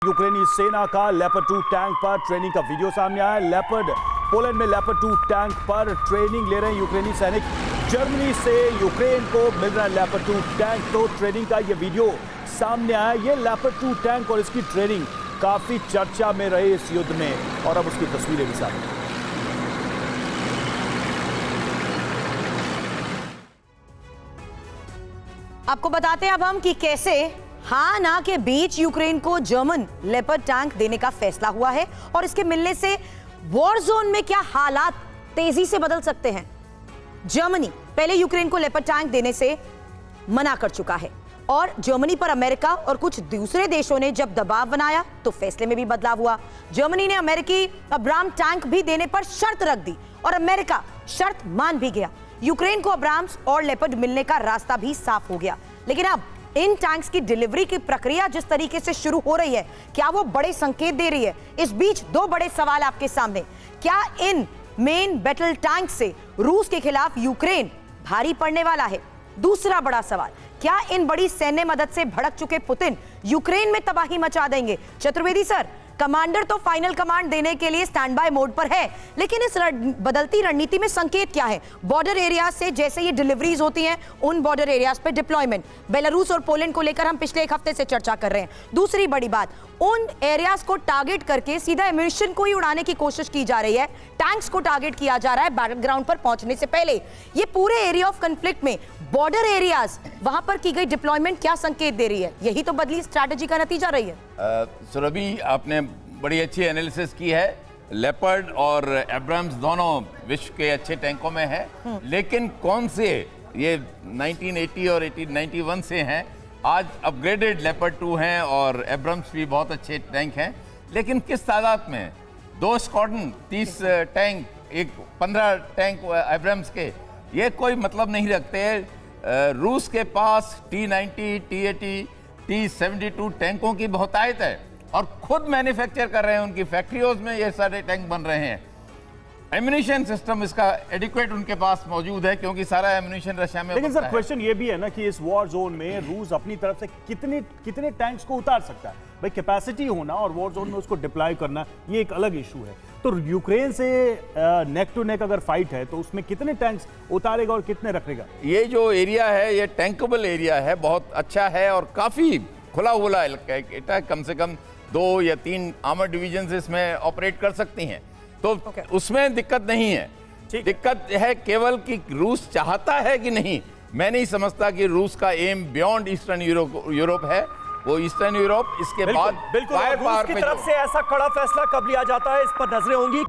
यूक्रेनी सेना का लेपर्ड 2 टैंक पर ट्रेनिंग का वीडियो सामने आया। लेपर्ड पोलैंड में लेपर्ड 2 टैंक पर ट्रेनिंग ले रहे हैं यूक्रेनी सैनिक। जर्मनी से यूक्रेन को मिल रहा है लेपर्ड 2 टैंक। तो ट्रेनिंग का ये वीडियो सामने आया। ये लेपर्ड 2 टैंक और इसकी ट्रेनिंग काफी चर्चा में रहे इस युद्ध में, और अब उसकी तस्वीरें भी सामने। आपको बताते हैं अब हम कि कैसे हाँ ना के बीच यूक्रेन को जर्मन लेपर्ड टैंक देने का फैसला हुआ है, और इसके मिलने से वॉर जोन में क्या हालात तेजी से बदल सकते हैं। जर्मनी पहले यूक्रेन को लेपर्ड टैंक देने से मना कर चुका है, और जर्मनी पर अमेरिका और कुछ दूसरे देशों ने जब दबाव बनाया तो फैसले में भी बदलाव हुआ। जर्मनी ने अमेरिकी अब्राम टैंक भी देने पर शर्त रख दी, और अमेरिका शर्त मान भी गया। यूक्रेन को अब्राम्स और लेपर्ड मिलने का रास्ता भी साफ हो गया। लेकिन अब इन टैंक्स की डिलीवरी की प्रक्रिया जिस तरीके से शुरू हो रही है, क्या वो बड़े संकेत दे रही है? इस बीच दो बड़े सवाल आपके सामने। क्या इन मेन बैटल टैंक से रूस के खिलाफ यूक्रेन भारी पड़ने वाला है? दूसरा बड़ा सवाल, क्या इन बड़ी सैन्य मदद से भड़क चुके पुतिन यूक्रेन में तबाही मचा देंगे? चतुर्वेदी सर, कमांडर तो फाइनल कमांड देने के लिए स्टैंड बाय मोड पर है, लेकिन इस बदलती रणनीति में संकेत क्या है? बॉर्डर एरियाज से जैसे ये डिलीवरीज होती हैं, उन बॉर्डर एरियाज पे डिप्लॉयमेंट। बेलारूस और पोलैंड को लेकर हम पिछले एक हफ्ते से चर्चा कर रहे हैं। दूसरी बड़ी बात, उन एरियाज को टारगेट करके सीधा एम्यूनिशन को ही उड़ाने की कोशिश की जा रही है। टैंक्स को टारगेट किया जा रहा है बैटलग्राउंड पर पहुंचने से पहले। ये पूरे एरिया ऑफ कॉन्फ्लिक्ट में बॉर्डर एरियाज, वहां पर की गई डिप्लॉयमेंट क्या संकेत दे रही है? यही तो बदली स्ट्रैटेजी का नतीजा रही है। सुरभि, आपने बड़ी अच्छी एनालिसिस की है। लेपर्ड और एब्राम्स दोनों विश्व के अच्छे टैंकों में है, लेकिन कौन से ये 1980 और 1891 से हैं। आज अपग्रेडेड लेपर्ड 2 हैं और एब्राम्स भी बहुत अच्छे टैंक हैं, लेकिन किस तादाद में? 2 स्क्वाड्रन 30 टैंक, 15 टैंक एब्राम्स के, ये कोई मतलब नहीं रखते। रूस के पास T-90, T-80, T-72 टैंकों की बहुतायत है, और खुद मैन्युफैक्चर कर रहे हैं। उनकी फैक्ट्रियों में ये सारे टैंक बन रहे हैं। एम्यूनिशन सिस्टम इसका एडिक्वेट उनके पास मौजूद है, क्योंकि सारा एम्यूनिशन रशिया में। लेकिन सर, क्वेश्चन ये भी है ना कि इस वॉर जोन में रूस अपनी तरफ से कितने टैंक्स को उतार सकता है? भाई, कैपेसिटी होना और वॉर जोन में उसको डिप्लॉय करना, ये एक अलग इशू है। तो यूक्रेन से नेक टू नेक अगर फाइट है तो उसमें कितने टैंक्स उतारेगा और कितने रखेगा? ये जो एरिया है, ये टैंकेबल एरिया है, बहुत अच्छा है और काफी खुला हुआ है। कम से कम 2 या 3 आर्मर डिवीजन इसमें ऑपरेट कर सकती हैं, तो उसमें दिक्कत नहीं है। दिक्कत है केवल कि रूस चाहता है कि नहीं। मैं नहीं समझता कि रूस का एम बियॉन्ड ईस्टर्न यूरोप है। वो ईस्टर्न यूरोप इसके बाद बिल्कुल रूस की तरफ से ऐसा कड़ा फैसला कब लिया जाता है, इस पर नजरें होंगी।